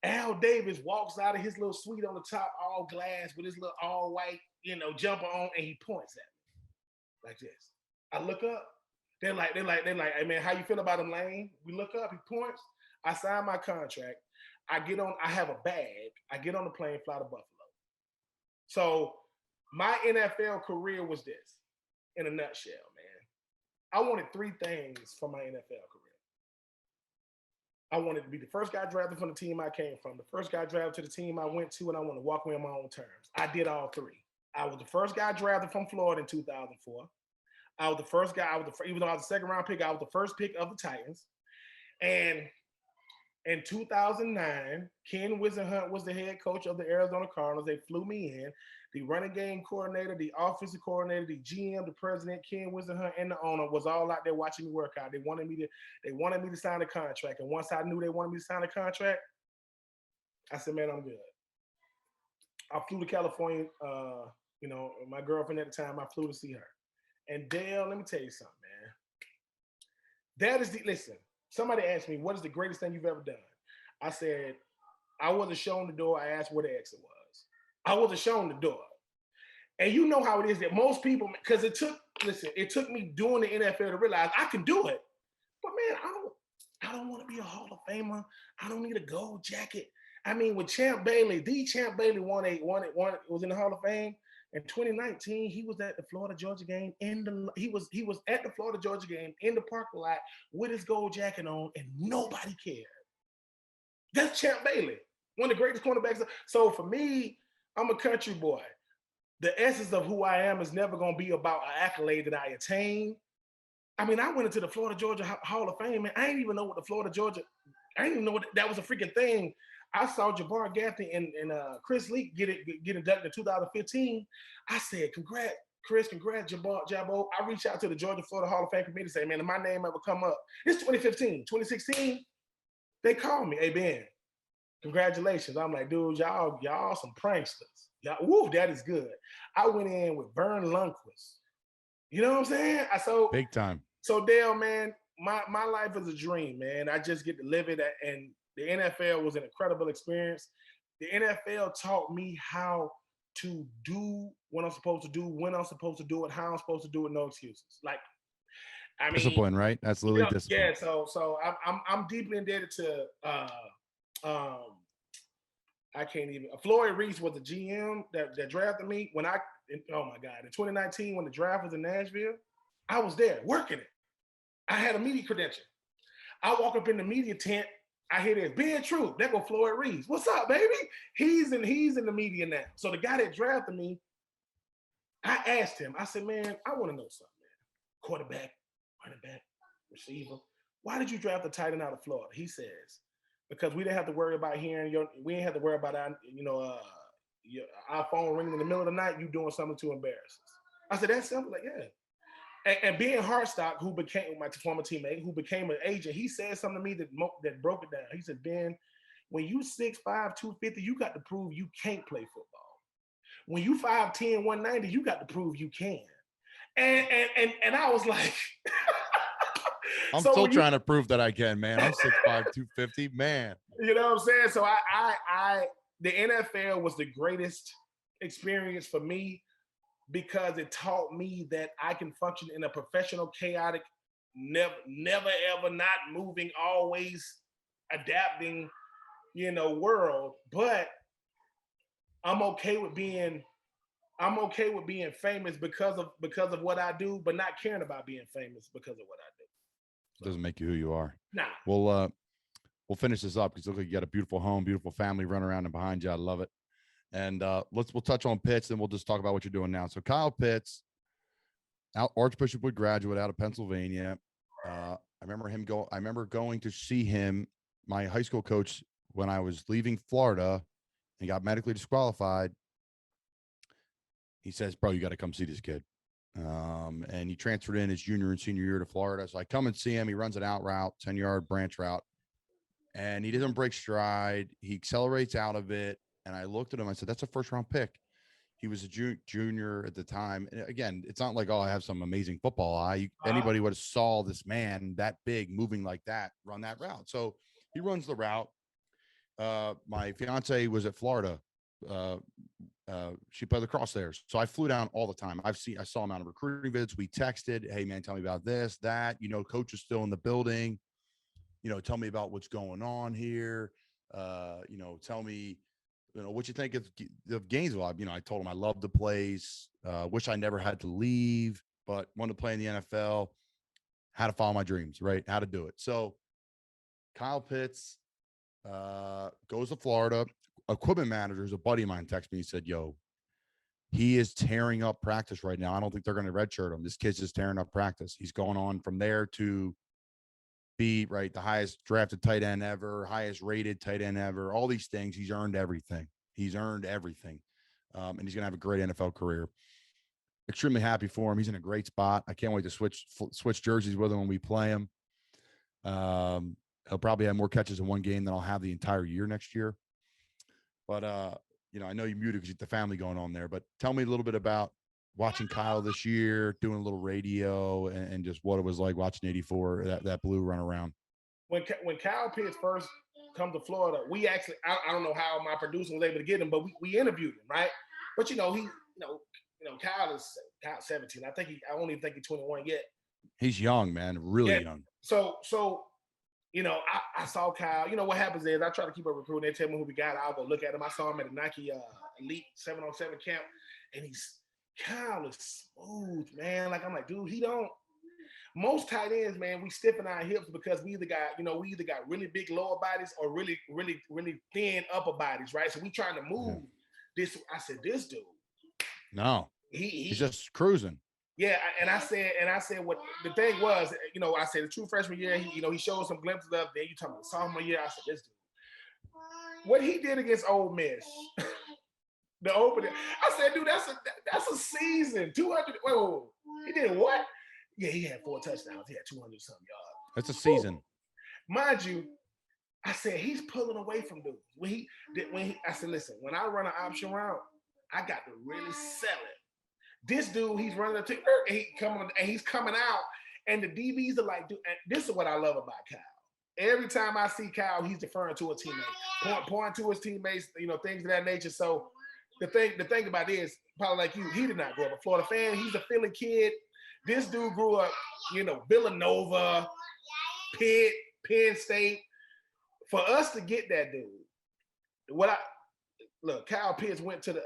Al Davis walks out of his little suite on the top, all glass, with his little all white, jumper on, and he points at me like this. I look up. They're like, hey man, how you feel about him, Lane? We look up, he points. I sign my contract. I have a bag. I get on the plane, fly to Buffalo. So my NFL career was this, in a nutshell, man. I wanted three things from my NFL career. I wanted to be the first guy drafted from the team I came from, the first guy drafted to the team I went to, and I wanted to walk away on my own terms. I did all three. I was the first guy drafted from Florida in 2004. I was the first guy. Even though I was the second round pick, I was the first pick of the Titans. And in 2009, Ken Wisenhunt was the head coach of the Arizona Cardinals. They flew me in. The running game coordinator, the offensive coordinator, the GM, the president, Ken Wisenhunt, and the owner was all out there watching me work out. They wanted me to sign a contract. And once I knew they wanted me to sign a contract, I said, man, I'm good. I flew to California. My girlfriend at the time, I flew to see her. And Dale, let me tell you something, man. Listen, somebody asked me, what is the greatest thing you've ever done? I said, I wasn't shown the door. I asked where the exit was. I wasn't shown the door. And you know how it is that most people, because it took me doing the NFL to realize I can do it. But man, I don't want to be a Hall of Famer. I don't need a gold jacket. I mean, with Champ Bailey, was in the Hall of Fame. In 2019, he was at the Florida-Georgia game he was at the Florida-Georgia game in the parking lot with his gold jacket on, and nobody cared. That's Champ Bailey, one of the greatest cornerbacks. So for me, I'm a country boy. The essence of who I am is never going to be about an accolade that I attain. I mean, I went into the Florida-Georgia Hall of Fame, man. I didn't even know that was a freaking thing. I saw Jabbar Gaffney and Chris Leak get inducted in 2015. I said, congrats, Chris, congrats, Jabbo. I reached out to the Georgia-Florida Hall of Fame committee to say, man, if my name ever come up, it's 2015. 2016, they called me, hey, Ben, congratulations. I'm like, dude, y'all some pranksters. Woo, that is good. I went in with Vern Lundquist. You know what I'm saying? Big time. So, Dale, man, my life is a dream, man. I just get to live it, and the NFL was an incredible experience. The NFL taught me how to do what I'm supposed to do, when I'm supposed to do it, how I'm supposed to do it, no excuses. Discipline, right? That's literally discipline. Yeah, so I'm deeply indebted to I can't even. Floyd Reese was the GM that drafted me in 2019 when the draft was in Nashville, I was there working it. I had a media credential. I walk up in the media tent. I hear this, Ben Troupe. That go Floyd Reese. What's up, baby? He's in the media now. So the guy that drafted me, I asked him. I said, man, I want to know something, man. Quarterback, running back, receiver. Why did you draft the tight end out of Florida? He says, because we didn't have to worry about we didn't have to worry about our phone ringing in the middle of the night. You doing something to embarrass us. I said, that's simple. Like, yeah. And Ben Hartstock, who became my former teammate, who became an agent, he said something to me that broke it down. He said, Ben, when you 6'5", 250, you got to prove you can't play football. When you 5'10", 190, you got to prove you can. And I was like, I'm still trying to prove that I can, man. I'm 6'5", 250, man. You know what I'm saying? So the NFL was the greatest experience for me, because it taught me that I can function in a professional, chaotic, never, ever not moving, always adapting, world. But I'm okay with being famous because of what I do, but not caring about being famous because of what I do. So, doesn't make you who you are. Nah. We'll finish this up because look like you got a beautiful home, beautiful family running around and behind you. I love it. And we'll touch on Pitts, and we'll just talk about what you're doing now. So Kyle Pitts, Archbishop Wood graduate out of Pennsylvania. I remember going to see him my high school coach, when I was leaving Florida and got medically disqualified, he says, bro, you got to come see this kid. And he transferred in his junior and senior year to Florida. So I come and see him. He runs an out route, 10-yard branch route, and he doesn't break stride. He accelerates out of it. And I looked at him. I said, that's a first-round pick. He was a junior at the time. And again, it's not like, oh, I have some amazing football eye. Anybody would have saw this man that big moving like that run that route. So he runs the route. My fiance was at Florida. She played lacrosse there. So I flew down all the time. I saw him out of recruiting visits. We texted, hey man, tell me about this, that, coach is still in the building. Tell me about what's going on here. Tell me, what you think of Gainesville. I told him I loved the place. Wish I never had to leave, but wanted to play in the NFL. How to follow my dreams, right? How to do it. So Kyle Pitts goes to Florida. Equipment manager is a buddy of mine texted me. He said, yo, he is tearing up practice right now. I don't think they're going to redshirt him. This kid's just tearing up practice. He's going on from there to be the highest drafted tight end ever, highest rated tight end ever, all these things. He's earned everything. And he's going to have a great NFL career. Extremely happy for him. He's in a great spot. I can't wait to switch jerseys with him when we play him. He'll probably have more catches in one game than I'll have the entire year next year. But, I know you're muted because you have the family going on there, but tell me a little bit about watching Kyle this year, doing a little radio, and just what it was like watching 84, that blue run around. When Kyle Pitts first come to Florida, we actually, I don't know how my producer was able to get him, but we interviewed him, right? But Kyle is 17. I don't even think he's 21 yet. He's young, man, really young. So I saw Kyle. What happens is I try to keep up recruiting. They tell me who we got. I'll go look at him. I saw him at a Nike Elite 7-on-7 camp, and Kyle is smooth, man. I'm like, dude, most tight ends, man, we stiffen our hips because we either got really big lower bodies or really, really, really thin upper bodies, right? So we trying to move this. I said, this dude. No, he's just cruising. Yeah, and I said what the thing was, I said the true freshman year, he showed some glimpses of. Then you talking about sophomore year, I said, this dude. What he did against Ole Miss, the opener, I said, dude, that's a season. 200. Wait. He did what? Yeah, he had 4 touchdowns. He had 200 something yards. That's a season. Mind you, I said he's pulling away from dudes. I said, listen, when I run an option route, I got to really sell it. This dude, he's running he's coming out, and the DBs are like, dude, and this is what I love about Kyle. Every time I see Kyle, he's deferring to a teammate, pointing to his teammates, things of that nature. So the thing about it is, probably like you, he did not grow up a Florida fan. He's a Philly kid. This dude grew up, Villanova, Pitt, Penn State. For us to get that dude, Kyle Pitts went to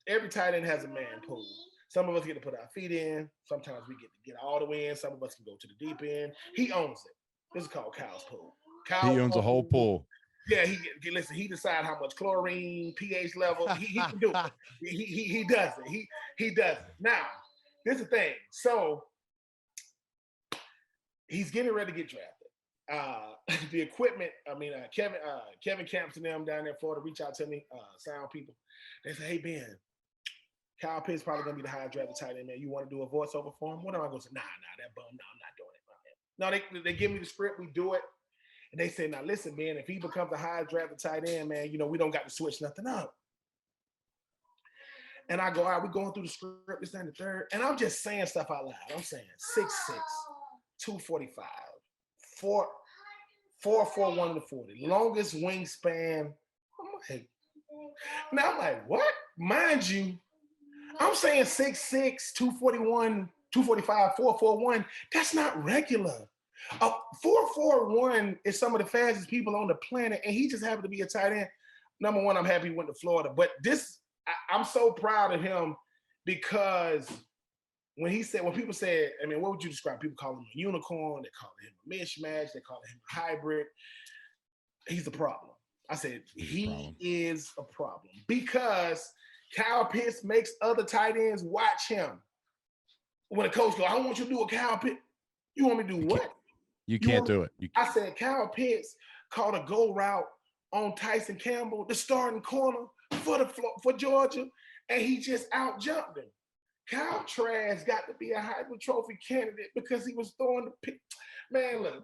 every tight end has a man pool. Some of us get to put our feet in. Sometimes we get all the way in. Some of us can go to the deep end. He owns it. This is called Kyle's pool. He owns a whole pool. Yeah, he decides how much chlorine, pH level. He can do it. He does it. He does it. Now, this is the thing. So he's getting ready to get drafted. The equipment, Kevin Camps and them down there in Florida reach out to me, sound people. They say, hey, Ben, Kyle Pitts probably going to be the highest drafted tight end, man. You want to do a voiceover for him? What am I going to say? Nah, that bum. No, I'm not doing it. No, they give me the script. We do it. And they say, now, listen, man, if he becomes the highest drafted tight end, man, we don't got to switch nothing up. And I go, all right, we're going through the script. This and the third. And I'm just saying stuff out loud. I'm saying 6'6", 245, 4'4", 140. Longest wingspan. I'm like, what? Mind you, I'm saying 6'6", 241, 245, 441. That's not regular. 441 is some of the fastest people on the planet, and he just happened to be a tight end. Number one, I'm happy he went to Florida. But I'm so proud of him because when people said, what would you describe? People call him a unicorn. They call him a mismatch. They call him a hybrid. He's a problem. I said, he is a problem because Kyle Pitts makes other tight ends watch him. When a coach goes, I want you to do a Kyle Pitts. You want me to do what? You can't do it. I said, Kyle Pitts caught a go route on Tyson Campbell, the starting corner for Georgia, and he just out jumped him. Kyle Trask got to be a Heisman Trophy candidate because he was throwing the pick. Man, look,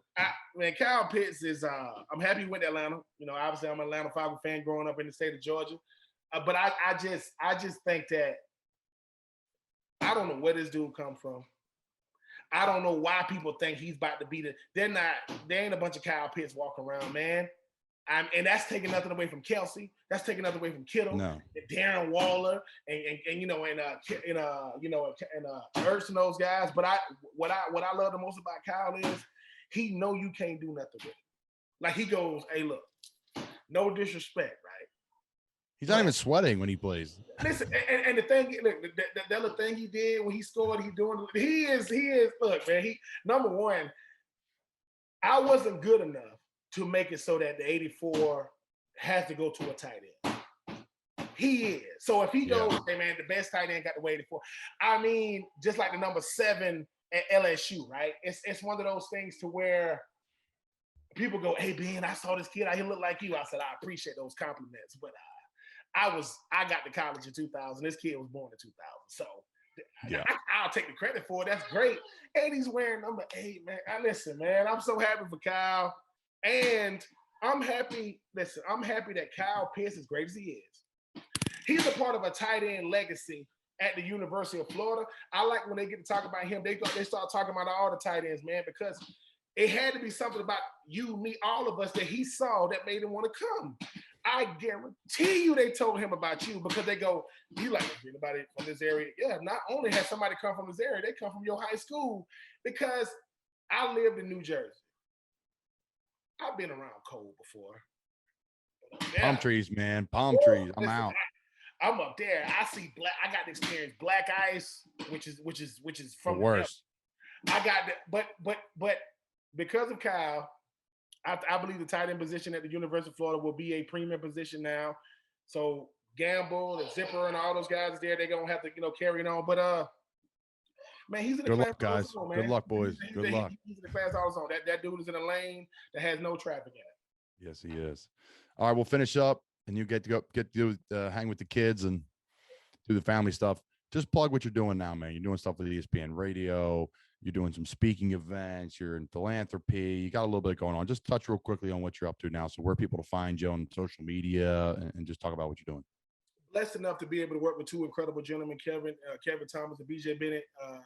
Kyle Pitts is. I'm happy he went to Atlanta. You know, obviously I'm an Atlanta Falcons fan growing up in the state of Georgia, but I just think that I don't know where this dude come from. I don't know why people think he's about to be the. They're not. There ain't a bunch of Kyle Pitts walking around, man. And that's taking nothing away from Kelsey. That's taking nothing away from Kittle, and Darren Waller, and Ertz and those guys. But what I love the most about Kyle is he know you can't do nothing with it. Like he goes, hey, look, no disrespect, right? He's not even sweating when he plays. Listen, and the thing, the other thing he did when he scored, he is. Look, man, number one, I wasn't good enough to make it so that the 84 has to go to a tight end. He is. So if he goes, hey man, the best tight end got the 84. I mean, just like the number 7 at LSU, right? It's one of those things to where people go, hey Ben, I saw this kid out here look like you. I said, I appreciate those compliments, but I got to college in 2000. This kid was born in 2000. So I'll take the credit for it. That's great. And he's wearing number 8, man. Listen, man, I'm so happy for Kyle. And I'm happy that Kyle Pitts, as great as he is, he's a part of a tight end legacy at the University of Florida. I like when they get to talk about him, they start talking about all the tight ends, man, because it had to be something about you, me, all of us that he saw that made him want to come. I guarantee you they told him about you because they go, you like anybody from this area? Yeah, not only has somebody come from this area, they come from your high school because I lived in New Jersey. I've been around cold before. Palm trees, man. Palm trees. I'm out. I'm up there. I see black. I got to experience black ice, which is from the worst. I got that, but because of Kyle, I believe the tight end position at the University of Florida will be a premium position now. So Gamble and Zipper and all those guys there, they're gonna have to carry it on. But man, he's in the Good class. Luck, guys. Zone, man. Good luck, boys. Good luck. He's in the class all zone. That dude is in a lane that has no traffic in it. Yes, he is. All right, we'll finish up, and you get to hang with the kids and do the family stuff. Just plug what you're doing now, man. You're doing stuff with ESPN Radio. You're doing some speaking events. You're in philanthropy. You got a little bit going on. Just touch real quickly on what you're up to now. So where people to find you on social media, and just talk about what you're doing. Blessed enough to be able to work with 2 incredible gentlemen, Kevin Thomas and BJ Bennett. I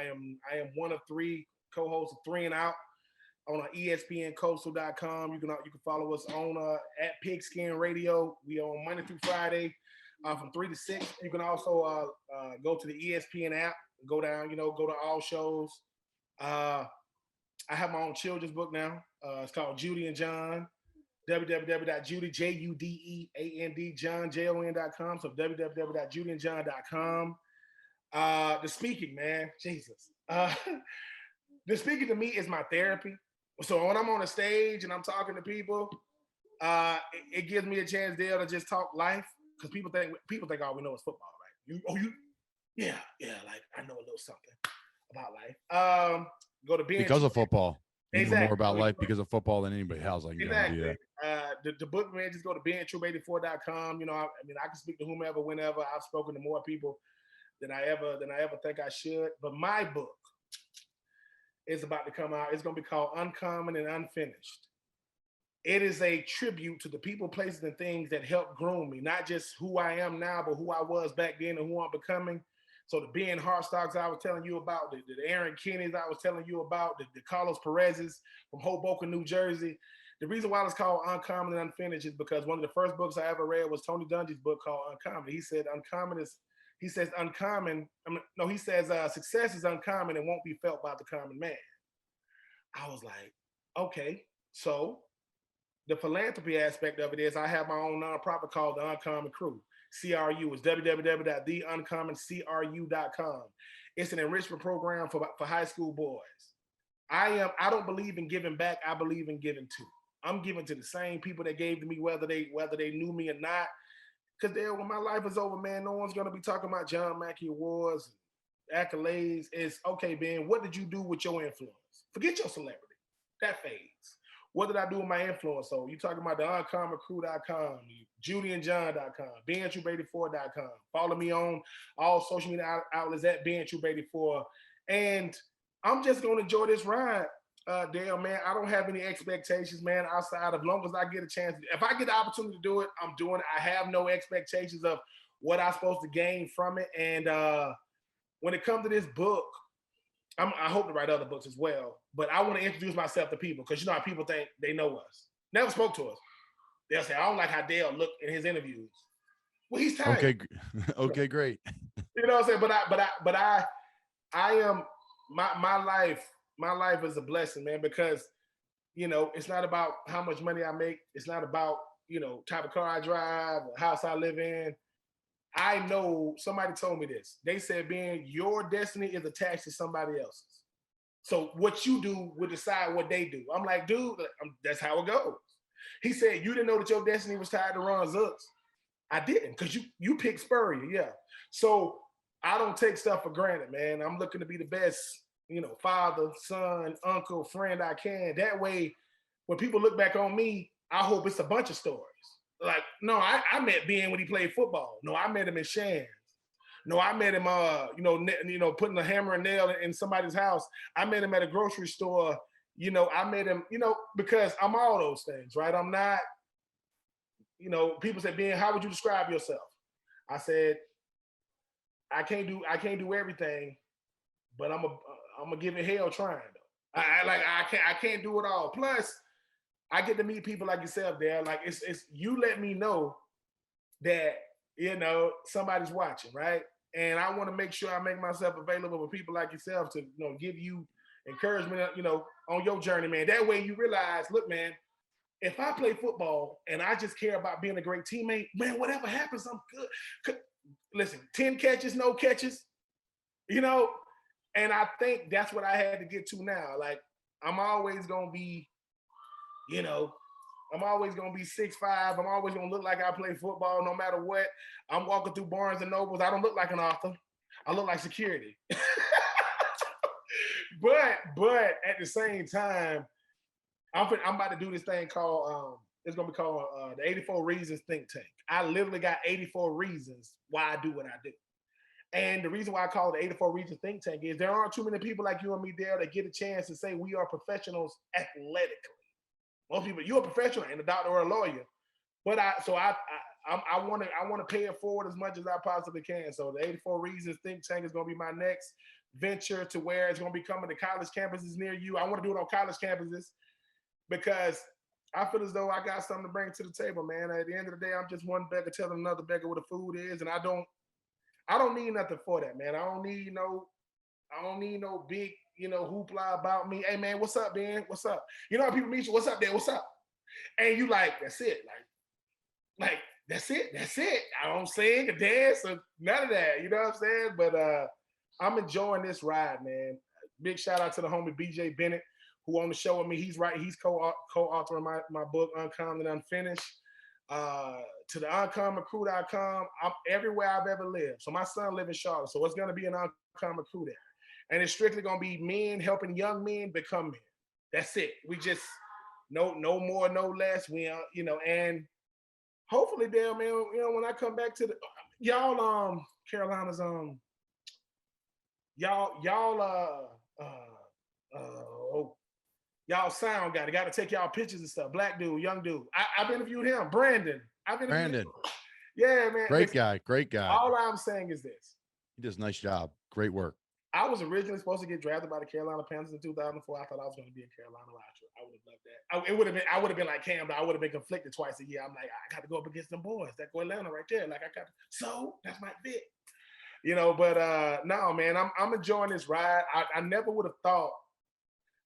am one of 3 co-hosts of 3 and Out on ESPNcoastal.com. You can follow us on at Pigskin Radio. We on Monday through Friday from 3 to 6. You can also go to the ESPN app, go down, go to all shows. I have my own children's book now. It's called Judy and John. www.judeandjon.com. So www.judeandjon.com. The speaking, man, Jesus. The speaking to me is my therapy. So when I'm on a stage and I'm talking to people, it gives me a chance there to just talk life because people think all we know is football, right? Yeah, like I know a little something about life. Go to Ben because of football. Exactly. Know more about life because of football than anybody else. Exactly. The book, man, just go to bentroop84.com. I can speak to whomever, whenever. I've spoken to more people than I ever think I should. But my book is about to come out. It's going to be called Uncommon and Unfinished. It is a tribute to the people, places, and things that helped groom me. Not just who I am now, but who I was back then and who I'm becoming. So the Ben Hartstocks I was telling you about, the Aaron Kennys I was telling you about, the Carlos Perez's from Hoboken, New Jersey. The reason why it's called Uncommon and Unfinished is because one of the first books I ever read was Tony Dungy's book called Uncommon. He said success is uncommon and won't be felt by the common man. I was like, okay. So the philanthropy aspect of it is I have my own nonprofit called the Uncommon Crew. CRU is www.theuncommoncru.com. It's an enrichment program for high school boys. I don't believe in giving back. I believe in giving to. I'm giving to the same people that gave to me, whether they knew me or not. Because when my life is over, man, no one's gonna be talking about John Mackey Awards, accolades. It's okay, Ben. What did you do with your influence? Forget your celebrity. That fades. what did I do with my influence? So you talking about the uncommonrecruit.com, judyandjohn.com, BenTroupe84.com. Follow me on all social media outlets at BenTroupe84. And I'm just going to enjoy this ride, Dale, man. I don't have any expectations, man, outside of long as I get a chance. If I get the opportunity to do it, I'm doing it. I have no expectations of what I'm supposed to gain from it. And when it comes to this book, I hope to write other books as well, but I want to introduce myself to people because you know how people think they know us. Never spoke to us. They'll say, I don't like how Dale looked in his interviews. Well, he's tired. Okay. Okay, great. You know what I'm saying? But I am my life is a blessing, man, because you know, it's not about how much money I make. It's not about, you know, type of car I drive, or house I live in. I know somebody told me this. They said, Ben, your destiny is attached to somebody else's. So what you do will decide what they do. I'm like, dude, that's how it goes. He said, you didn't know that your destiny was tied to Ron Zook's. I didn't, because you picked Spurrier, yeah. So I don't take stuff for granted, man. I'm looking to be the best, you know, father, son, uncle, friend I can. That way, when people look back on me, I hope it's a bunch of stories. Like, no, I met Ben when he played football. No, I met him in Shands. No, I met him, putting a hammer and nail in somebody's house. I met him at a grocery store. You know, I met him, you know, because I'm all those things, right? I'm not, you know, people say, Ben, how would you describe yourself? I said, I can't do everything, but I'm gonna give it hell trying though. I can't do it all. Plus, I get to meet people like yourself there. Like it's you let me know that, you know, somebody's watching, right? And I want to make sure I make myself available for people like yourself to, you know, give you encouragement, you know, on your journey, man. That way you realize, look, man, if I play football and I just care about being a great teammate, man, whatever happens, I'm good. Listen, 10 catches, no catches, you know, and I think that's what I had to get to now. Like, I'm always going to be, you know, I'm always going to be 6'5". I'm always going to look like I play football no matter what. I'm walking through Barnes and Nobles. I don't look like an author. I look like security. but at the same time, I'm about to do this thing called, it's going to be called the 84 Reasons Think Tank. I literally got 84 reasons why I do what I do. And the reason why I call it the 84 Reasons Think Tank is there aren't too many people like you and me there that get a chance to say we are professionals athletically. Most people, you're a professional and a doctor or a lawyer, but I want to pay it forward as much as I possibly can. So the 84 Reasons Think Tank is going to be my next venture to where it's going to be coming to college campuses near you. I want to do it on college campuses because I feel as though I got something to bring to the table, man. At the end of the day, I'm just one beggar telling another beggar what the food is, and I don't need nothing for that, man. I don't need no big, you know, hoopla about me. Hey, man, what's up, Ben? What's up? You know how people meet you, what's up, Dan? What's up? And you like, that's it. Like, that's it. I don't sing or dance or none of that. You know what I'm saying? But I'm enjoying this ride, man. Big shout out to the homie BJ Bennett, who on the show with me. He's co-authoring my book, Uncommon and Unfinished. To the uncommonrecruit.com. I'm everywhere I've ever lived. So my son lives in Charlotte. So it's going to be an Uncommon Recruit there. And it's strictly going to be men helping young men become men. That's it. We just, no more, no less. We, you know, and hopefully, damn, man, you know, when I come back to the, y'all, Carolina's, y'all sound guy. Got to take y'all pictures and stuff. Black dude, young dude. I've interviewed him. Brandon. Yeah, man. Great guy. All I'm saying is this. He does a nice job. Great work. I was originally supposed to get drafted by the Carolina Panthers in 2004. I thought I was going to be in Carolina last year. I would have loved that. I would have been like Cam, but I would have been conflicted twice a year. I'm like, I got to go up against them boys. That go Atlanta right there. Like so that's my fit. You know, but no, man, I'm enjoying this ride. I never would have thought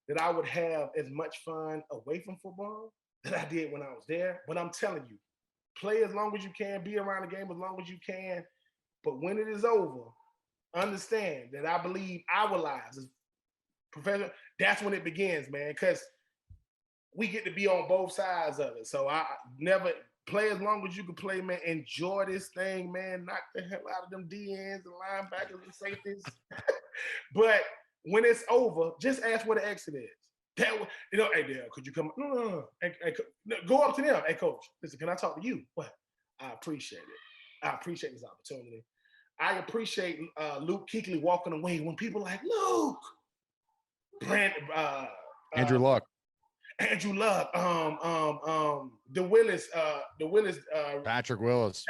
that I would have as much fun away from football that I did when I was there. But I'm telling you, play as long as you can, be around the game as long as you can. But when it is over, understand that I believe our lives as professional, that's when it begins, man, because we get to be on both sides of it. So I never play as long as you can play, man. Enjoy this thing, man. Knock the hell out of them DNs and linebackers and safeties. But when it's over, just ask where the exit is. Hey, Dale, could you come? No. No, go up to them. Hey, coach, listen, can I talk to you? What? I appreciate it. I appreciate this opportunity. I appreciate Luke Kuechly walking away when people like, Luke, Andrew Luck. Andrew Luck, the Willis, Patrick Willis,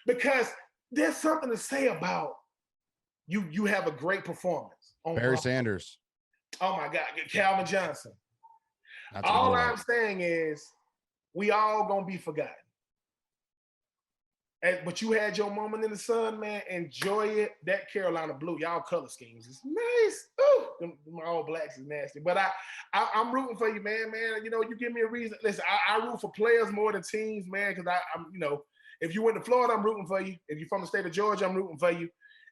because there's something to say about you have a great performance. Barry Sanders. Oh my God, Calvin Johnson. All I'm saying is we all gonna be forgotten. But you had your moment in the sun, man. Enjoy it. That Carolina blue, y'all color schemes is nice. Ooh, my all blacks is nasty. But I'm rooting for you, man. You know, you give me a reason. Listen, I root for players more than teams, man. Because I'm, you know, if you went to Florida, I'm rooting for you. If you're from the state of Georgia, I'm rooting for you.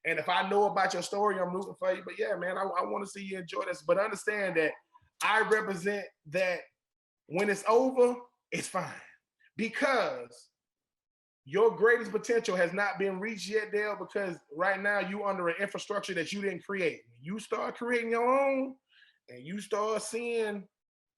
And if I know about your story, I'm rooting for you. But yeah, man, I want to see you enjoy this. But understand that I represent that when it's over, it's fine. Because your greatest potential has not been reached yet, Dale, because right now you under an infrastructure that you didn't create. You start creating your own, and you start seeing.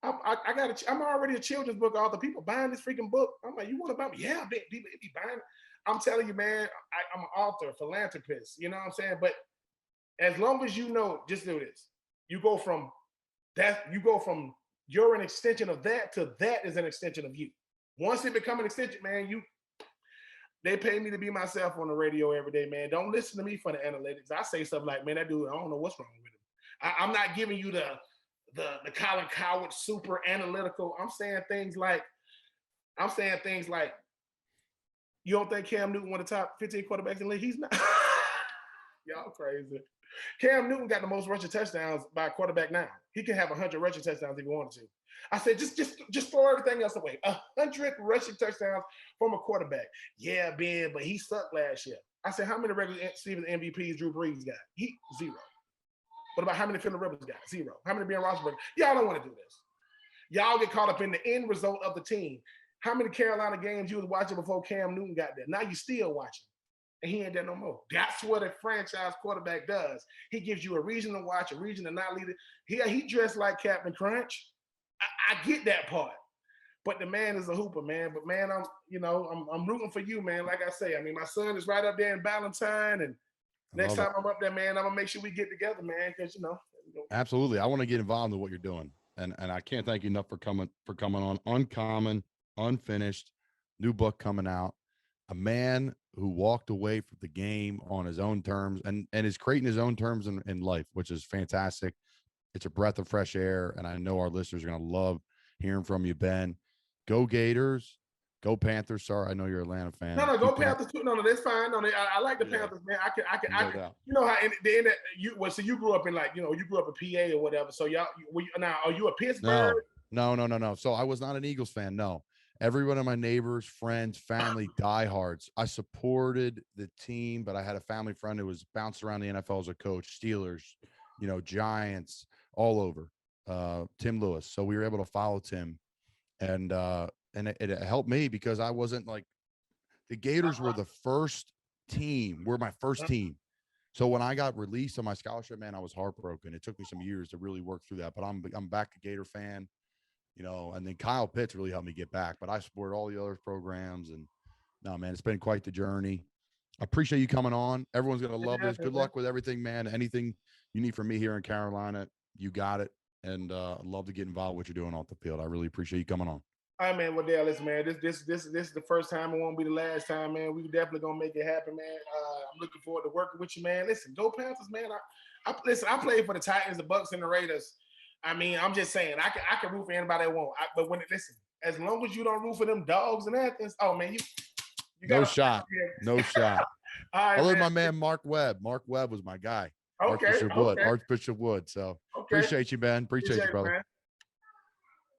I'm already a children's book author. People buying this freaking book. I'm like, you want to buy me? Yeah, people be buying it. I'm telling you, man. I'm an author, philanthropist. You know what I'm saying? But as long as you know, just do this. You go from that. You go from you're an extension of that to that is an extension of you. Once it become an extension, man, they pay me to be myself on the radio every day, man. Don't listen to me for the analytics. I say stuff like, man, that dude, I don't know what's wrong with him. I'm not giving you the Colin Coward super analytical. I'm saying things like, you don't think Cam Newton one of the top 15 quarterbacks in the league? He's not. Y'all crazy. Cam Newton got the most rushing touchdowns by a quarterback now. He can have 100 rushing touchdowns if he wanted to. I said, just throw everything else away. 100 rushing touchdowns from a quarterback. Yeah, Ben, but he sucked last year. I said, how many regular season MVPs Drew Brees got? Zero. What about how many Philip Rivers got? Zero. How many Ben Roethlisberger? Y'all don't want to do this. Y'all get caught up in the end result of the team. How many Carolina games you was watching before Cam Newton got there? Now you still watching. And he ain't there no more. That's what a franchise quarterback does. He gives you a reason to watch, a reason to not lead it. He dressed like Captain Crunch. I get that part. But the man is a hooper, man. But man, I'm rooting for you, man. Like I say, I mean, my son is right up there in Ballantyne, and next time I'm up there, man, I'm gonna make sure we get together, man. Because absolutely, I want to get involved in what you're doing, and I can't thank you enough for coming on. Uncommon, Unfinished, new book coming out. A man who walked away from the game on his own terms and is creating his own terms in life, which is fantastic. It's a breath of fresh air, and I know our listeners are going to love hearing from you, Ben. Go Gators, go Panthers. Sorry, I know you're an Atlanta fan. No, go Panthers too. No, that's fine. No, I like the Panthers, man. I can. You know how so you grew up in you grew up in PA or whatever. So now are you a Pittsburgh? No. So I was not an Eagles fan. No. Every one of my neighbors, friends, family, diehards. I supported the team, but I had a family friend who was bounced around the NFL as a coach, Steelers, Giants, all over. Tim Lewis. So we were able to follow Tim, and it helped me because I wasn't like the Gators were the first team. Were my first team. So when I got released on my scholarship, man, I was heartbroken. It took me some years to really work through that, but I'm back a Gator fan. And then Kyle Pitts really helped me get back, but I support all the other programs, and no, man, it's been quite the journey. I appreciate you coming on. Everyone's going to love this. Good luck with everything, man. Anything you need from me here in Carolina, you got it. And I'd love to get involved with what you're doing off the field. I really appreciate you coming on. All right, man. Well, Dale, listen, man, this is the first time. It won't be the last time, man. We definitely going to make it happen, man. I'm looking forward to working with you, man. Listen, go Panthers, man. I played for the Titans, the Bucs, and the Raiders. I mean, I'm just saying, I can root for anybody that won't. But listen, as long as you don't root for them dogs and Athens, oh man, you no shot. No shot. All right, other than my man Mark Webb. Mark Webb was my guy. Okay. Archbishop Wood. So appreciate you, Ben. Appreciate you, brother.